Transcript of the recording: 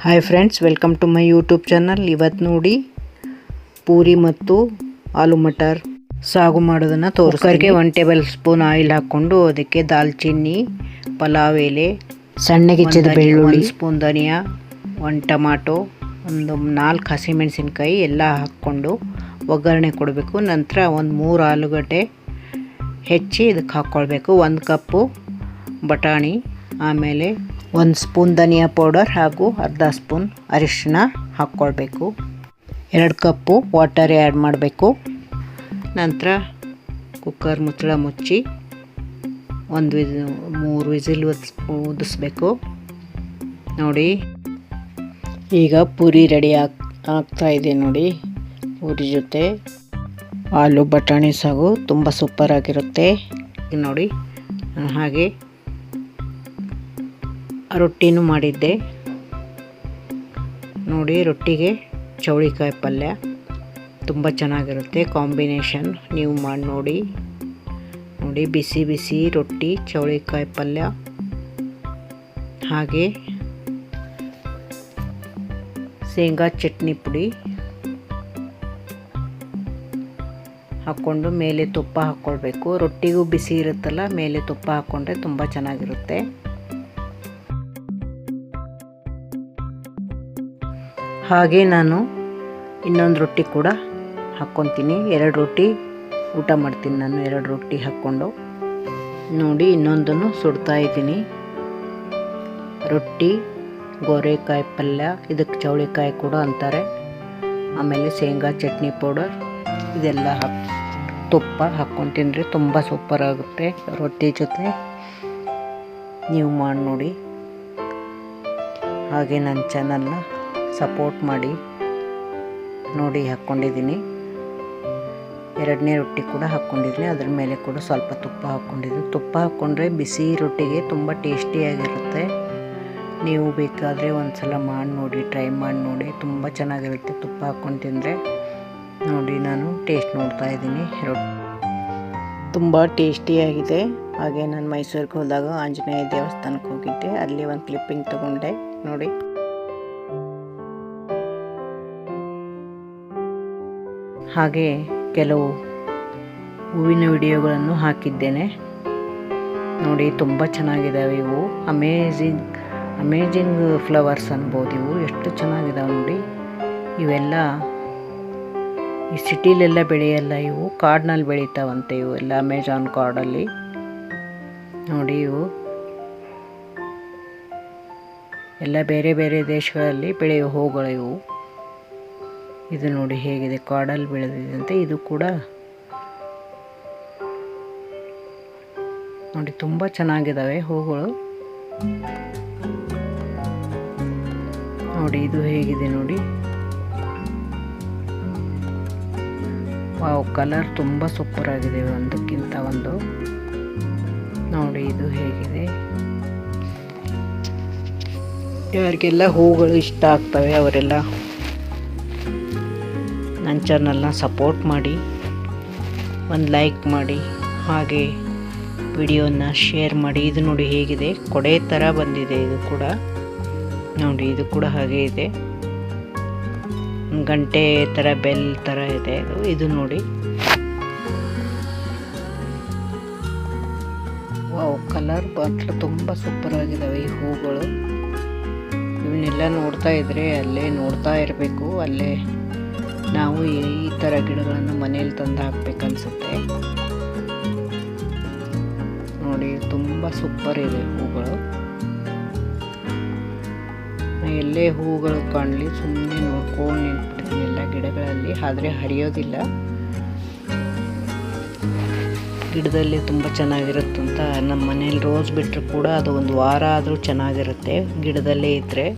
Hi friends, welcome to my YouTube channel. ಇವತ್ತು ನೋಡಿ ಪೂರಿ ಮತ್ತು ಆಲೂ ಮಟರ್ ಸಾಗು ಮಾಡೋದನ್ನು ತೋರಿಸ್ತೀನಿ. 1 ಟೇಬಲ್ ಸ್ಪೂನ್ ಆಯಿಲ್ ಹಾಕ್ಕೊಂಡು ಅದಕ್ಕೆ ದಾಲ್ಚಿನ್ನಿ, ಪಲಾವ್ ಎಲೆ, ಸಣ್ಣಗೆ ಹೆಚ್ಚಿದ ಬೆಳ್ಳುಳ್ಳಿ, 1 ಸ್ಪೂನ್ ಧನಿಯಾ, 1 ಟೊಮಾಟೊ, ಒಂದು 4 ಹಸಿಮೆಣಸಿನ್ಕಾಯಿ ಎಲ್ಲ ಹಾಕ್ಕೊಂಡು ಒಗ್ಗರಣೆ ಕೊಡಬೇಕು. ನಂತರ ಒಂದು 3 ಆಲೂಗಡ್ಡೆ ಹೆಚ್ಚಿ ಇದಕ್ಕೆ ಹಾಕ್ಕೊಳ್ಬೇಕು. 1 ಕಪ್ಪು ಬಟಾಣಿ, ಆಮೇಲೆ 1 ಸ್ಪೂನ್ ಧನಿಯಾ ಪೌಡರ್ ಹಾಗೂ ಅರ್ಧ ಸ್ಪೂನ್ ಅರಿಶಿನ ಹಾಕ್ಕೊಳ್ಬೇಕು. 2 ಕಪ್ಪು ವಾಟರ್ ಆ್ಯಡ್ ಮಾಡಬೇಕು. ನಂತರ ಕುಕ್ಕರ್ ಮುಚ್ಚಳ ಮುಚ್ಚಿ 3 ವಿಸಿಲ್ ಊದಿಸ್ಬೇಕು. ನೋಡಿ, ಈಗ ಪೂರಿ ರೆಡಿ ಆಗ್ತಾ ಇದೆ. ನೋಡಿ, ಪೂರಿ ಜೊತೆ ಆಲೂ ಬಟಾಣಿ ಸಾಗು ತುಂಬ ಸೂಪರ್ ಆಗಿರುತ್ತೆ. ನೋಡಿ, ಹಾಗೆ ರೊಟ್ಟಿನೂ ಮಾಡಿದ್ದೆ. ನೋಡಿ, ರೊಟ್ಟಿಗೆ ಚೌಳಿಕಾಯಿ ಪಲ್ಯ ತುಂಬ ಚೆನ್ನಾಗಿರುತ್ತೆ ಕಾಂಬಿನೇಷನ್. ನೀವು ಮಾಡಿ ನೋಡಿ. ನೋಡಿ, ಬಿಸಿ ಬಿಸಿ ರೊಟ್ಟಿ, ಚೌಳಿಕಾಯಿ ಪಲ್ಯ, ಹಾಗೆ ಶೇಂಗಾ ಚಟ್ನಿ ಪುಡಿ ಹಾಕ್ಕೊಂಡು ಮೇಲೆ ತುಪ್ಪ ಹಾಕ್ಕೊಳ್ಬೇಕು. ರೊಟ್ಟಿಗೂ ಬಿಸಿ ಇರುತ್ತಲ್ಲ, ಮೇಲೆ ತುಪ್ಪ ಹಾಕ್ಕೊಂಡ್ರೆ ತುಂಬ ಚೆನ್ನಾಗಿರುತ್ತೆ. ಹಾಗೆ ನಾನು ಇನ್ನೊಂದು ರೊಟ್ಟಿ ಕೂಡ ಹಾಕ್ಕೊತೀನಿ. 2 ರೊಟ್ಟಿ ಊಟ ಮಾಡ್ತೀನಿ ನಾನು, 2 ರೊಟ್ಟಿ ಹಾಕ್ಕೊಂಡು. ನೋಡಿ, ಇನ್ನೊಂದನ್ನು ಸುಡ್ತಾ ಇದ್ದೀನಿ. ರೊಟ್ಟಿ, ಗೋರೆಕಾಯಿ ಪಲ್ಯ, ಇದಕ್ಕೆ ಚೌಳಿಕಾಯಿ ಕೂಡ ಅಂತಾರೆ. ಆಮೇಲೆ ಶೇಂಗಾ ಚಟ್ನಿ ಪೌಡರ್ ಇದೆಲ್ಲ ತುಪ್ಪ ಹಾಕ್ಕೊಂಡು ತಿಂದರೆ ತುಂಬ ಸೂಪರ್ ಆಗುತ್ತೆ ರೊಟ್ಟಿ ಜೊತೆ. ನೀವು ಮಾಡಿ ನೋಡಿ. ಹಾಗೆ ನನ್ನ ಚಾನಲ್ನ ಸಪೋರ್ಟ್ ಮಾಡಿ. ನೋಡಿ, ಹಾಕ್ಕೊಂಡಿದ್ದೀನಿ. 2ನೇ ರೊಟ್ಟಿ ಕೂಡ ಹಾಕ್ಕೊಂಡಿದ್ದೀನಿ. ಅದ್ರ ಮೇಲೆ ಕೂಡ ಸ್ವಲ್ಪ ತುಪ್ಪ ಹಾಕ್ಕೊಂಡಿದ್ದೀನಿ. ತುಪ್ಪ ಹಾಕ್ಕೊಂಡ್ರೆ ಬಿಸಿ ರೊಟ್ಟಿಗೆ ತುಂಬ ಟೇಸ್ಟಿಯಾಗಿರುತ್ತೆ. ನೀವು ಬೇಕಾದರೆ ಒಂದು ಸಲ ಮಾಡಿ ನೋಡಿ, ಟ್ರೈ ಮಾಡಿ ನೋಡಿ, ತುಂಬ ಚೆನ್ನಾಗಿರುತ್ತೆ ತುಪ್ಪ ಹಾಕ್ಕೊಂಡು ತಿಂದರೆ. ನೋಡಿ, ನಾನು ಟೇಸ್ಟ್ ನೋಡ್ತಾ ಇದ್ದೀನಿ. ರೊಟ್ಟಿ ತುಂಬ ಟೇಸ್ಟಿಯಾಗಿದೆ. ಹಾಗೆ ನಾನು ಮೈಸೂರಿಗೆ ಹೋದಾಗ ಆಂಜನೇಯ ದೇವಸ್ಥಾನಕ್ಕೆ ಹೋಗಿದ್ದೆ. ಅಲ್ಲಿ ಒಂದು ಕ್ಲಿಪ್ಪಿಂಗ್ ತೊಗೊಂಡೆ. ನೋಡಿ, ಹಾಗೆ ಕೆಲವು ಹೂವಿನ ವಿಡಿಯೋಗಳನ್ನು ಹಾಕಿದ್ದೇನೆ. ನೋಡಿ, ತುಂಬ ಚೆನ್ನಾಗಿದ್ದಾವೆ ಇವು. ಅಮೇಜಿಂಗ್ ಫ್ಲವರ್ಸ್ ಅನ್ಬೋದು. ಇವು ಎಷ್ಟು ಚೆನ್ನಾಗಿದ್ದಾವೆ ನೋಡಿ. ಇವೆಲ್ಲ ಈ ಸಿಟಿಲೆಲ್ಲ ಬೆಳೆಯಲ್ಲ, ಇವು ಕಾಡಿನಲ್ಲಿ ಬೆಳೀತಾವಂತೆ. ಇವು ಎಲ್ಲ ಅಮೆಜಾನ್ ಕಾಡಲ್ಲಿ. ನೋಡಿ, ಇವು ಎಲ್ಲ ಬೇರೆ ಬೇರೆ ದೇಶಗಳಲ್ಲಿ ಬೆಳೆಯೋ ಹೂಗಳು ಇವು. ಇದು ನೋಡಿ ಹೇಗಿದೆ, ಕಾಡಲ್ಲಿ ಬೆಳೆದಿದೆ ಅಂತ. ಇದು ಕೂಡ ನೋಡಿ ತುಂಬ ಚೆನ್ನಾಗಿದ್ದಾವೆ ಹೂಗಳು. ನೋಡಿ, ಇದು ಹೇಗಿದೆ ನೋಡಿ. ವಾವ್, ಕಲರ್ ತುಂಬ ಸೂಪರ್ ಆಗಿದೆ ಒಂದಕ್ಕಿಂತ ಒಂದು. ನೋಡಿ, ಇದು ಹೇಗಿದೆ. ಯಾರಿಗೆಲ್ಲ ಹೂಗಳು ಇಷ್ಟ ಆಗ್ತವೆ ಅವರೆಲ್ಲ ನನ್ನ ಚಾನಲ್ನ ಸಪೋರ್ಟ್ ಮಾಡಿ, ಒಂದು ಲೈಕ್ ಮಾಡಿ, ಹಾಗೆ ವಿಡಿಯೋನ ಶೇರ್ ಮಾಡಿ. ಇದು ನೋಡಿ ಹೇಗಿದೆ, ಕೊಡೆ ಥರ ಬಂದಿದೆ ಇದು ಕೂಡ. ನೋಡಿ, ಇದು ಕೂಡ ಹಾಗೆ ಇದೆ, ಗಂಟೆ ಥರ, ಬೆಲ್ ಥರ ಇದೆ ಇದು ನೋಡಿ. ವಾವ್, ಕಲರ್ ಮಾತ್ರ ತುಂಬ ಸೂಪರ್ ಆಗಿದ್ದಾವೆ ಈ ಹೂಗಳು. ಇವನ್ನೆಲ್ಲ ನೋಡ್ತಾ ಇದ್ರೆ ಅಲ್ಲೇ ನೋಡ್ತಾ ಇರಬೇಕು. ಅಲ್ಲೇ ನಾವು ಈ ಥರ ಗಿಡಗಳನ್ನು ಮನೇಲಿ ತಂದು ಹಾಕ್ಬೇಕನ್ಸುತ್ತೆ. ನೋಡಿ, ತುಂಬ ಸೂಪರ್ ಇದೆ ಹೂಗಳು. ಎಲ್ಲೇ ಹೂಗಳು ಕಾಣಲಿ ಸುಮ್ಮನೆ ನೋಡ್ಕೊಂಡು ನಿಂತ್ಬಿಡ್ತೀನಿ ಎಲ್ಲ ಗಿಡಗಳಲ್ಲಿ. ಆದರೆ ಹರಿಯೋದಿಲ್ಲ. ಗಿಡದಲ್ಲಿ ತುಂಬ ಚೆನ್ನಾಗಿರುತ್ತಂತ ನಮ್ಮ ಮನೇಲಿ ರೋಸ್ ಬಿಟ್ಟರೆ ಕೂಡ ಅದು 1 ವಾರ ಆದರೂ ಚೆನ್ನಾಗಿರುತ್ತೆ ಗಿಡದಲ್ಲೇ ಇದ್ದರೆ.